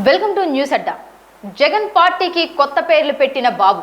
Welcome to news అడ్డా. జగన్ పార్టీకి కొత్త పేర్లు పెట్టిన బాబు.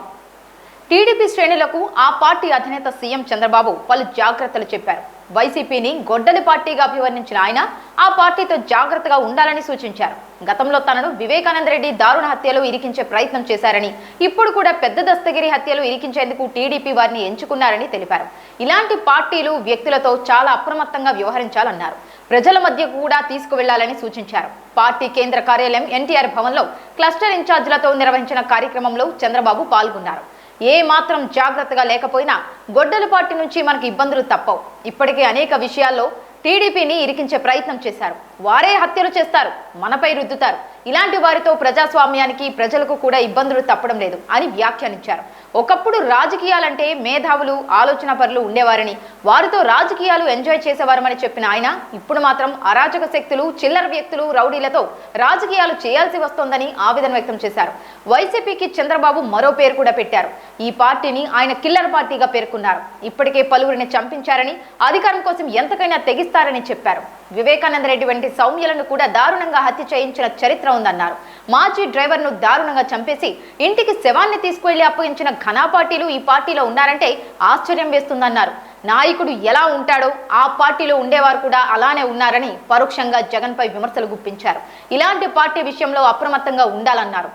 టీడీపీ శ్రేణులకు ఆ పార్టీ అధినేత సీఎం చంద్రబాబు పలు జాగ్రత్తలు చెప్పారు. వైసీపీని గొడ్డలి పార్టీగా అభివర్ణించిన ఆయన ఆ పార్టీతో జాగ్రత్తగా ఉండాలని సూచించారు. గతంలో తనను వివేకానంద రెడ్డి దారుణ హత్యలో ఇరికించే ప్రయత్నం చేశారని, ఇప్పుడు కూడా పెద్ద దస్తగిరి హత్యలో ఇరికించేందుకు టీడీపీ వారిని ఎంచుకున్నారని తెలిపారు. ఇలాంటి పార్టీలు వ్యక్తులతో చాలా అప్రమత్తంగా వ్యవహరించాలన్నారు. ప్రజల మధ్య కూడా తీసుకువెళ్లాలని సూచించారు. పార్టీ కేంద్ర కార్యాలయం ఎన్టీఆర్ భవన్లో క్లస్టర్ ఇన్ఛార్జీలతో నిర్వహించిన కార్యక్రమంలో చంద్రబాబు పాల్గొన్నారు. ఏ మాత్రం జాగ్రత్తగా లేకపోయినా గొడ్డలి పార్టీ నుంచి మనకు ఇబ్బందులు తప్పవు. ఇప్పటికే అనేక విషయాల్లో టీడీపీని ఇరికించే ప్రయత్నం చేశారు. వారే హత్యలు చేస్తారు, మనపై రుద్దుతారు. ఇలాంటి వారితో ప్రజాస్వామ్యానికి, ప్రజలకు కూడా ఇబ్బందులు తప్పడం లేదు అని వ్యాఖ్యానించారు. ఒకప్పుడు రాజకీయాలంటే మేధావులు, ఆలోచన పరులు ఉండేవారని, వారితో రాజకీయాలు ఎంజాయ్ చేసేవారమని చెప్పిన ఆయన ఇప్పుడు మాత్రం అరాచక శక్తులు, చిల్లర వ్యక్తులు, రౌడీలతో రాజకీయాలు చేయాల్సి వస్తోందని ఆవేదన వ్యక్తం చేశారు. వైసీపీకి చంద్రబాబు మరో పేరు కూడా పెట్టారు. ఈ పార్టీని ఆయన కిల్లర్ పార్టీగా పేర్కొన్నారు. ఇప్పటికే పలువురిని చంపించారని, అధికారం కోసం ఎంతకైనా తెగిస్తారని చెప్పారు. వివేకానంద రెడ్డి వంటి సౌమ్యులను కూడా దారుణంగా హత్య చేయించిన చరిత్ర ఉందన్నారు. మాజీ డ్రైవర్ను దారుణంగా చంపేసి ఇంటికి శవాన్ని తీసుకువెళ్లి అప్పగించిన ఘనా పార్టీలు ఈ పార్టీలో ఉన్నారంటే ఆశ్చర్యం వేస్తుందన్నారు. నాయకుడు ఎలా ఉంటాడో ఆ పార్టీలో ఉండేవారు కూడా అలానే ఉన్నారని పరోక్షంగా జగన్పై విమర్శలు గుప్పించారు. ఇలాంటి పార్టీ విషయంలో అప్రమత్తంగా ఉండాలన్నారు.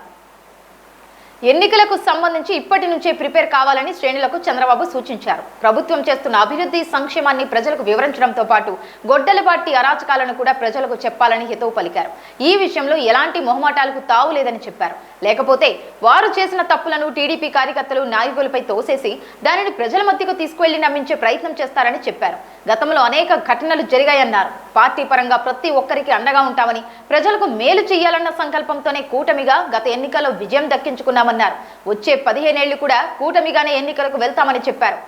ఎన్నికలకు సంబంధించి ఇప్పటి నుంచే ప్రిపేర్ కావాలని శ్రేణులకు చంద్రబాబు సూచించారు. ప్రభుత్వం చేస్తున్న అభివృద్ధి, సంక్షేమాన్ని ప్రజలకు వివరించడంతో పాటు గొడ్డలి పార్టీ అరాచకాలను కూడా ప్రజలకు చెప్పాలని హితవు పలికారు. ఈ విషయంలో ఎలాంటి మొహమాటాలకు తావు లేదని చెప్పారు. లేకపోతే వారు చేసిన తప్పులను టీడీపీ కార్యకర్తలు, నాయకులపై తోసేసి దానిని ప్రజల మధ్యకు తీసుకువెళ్లి నమ్మించే ప్రయత్నం చేస్తారని చెప్పారు. గతంలో అనేక ఘటనలు జరిగాయన్నారు. పార్టీ పరంగా ప్రతి ఒక్కరికి అండగా ఉంటామని, ప్రజలకు మేలు చేయాలన్న సంకల్పంతోనే కూటమిగా గత ఎన్నికల్లో విజయం దక్కించుకున్నామన్నారు. వచ్చే 15 ఏళ్లు కూడా కూటమిగానే ఎన్నికలకు వెళ్తామని చెప్పారు.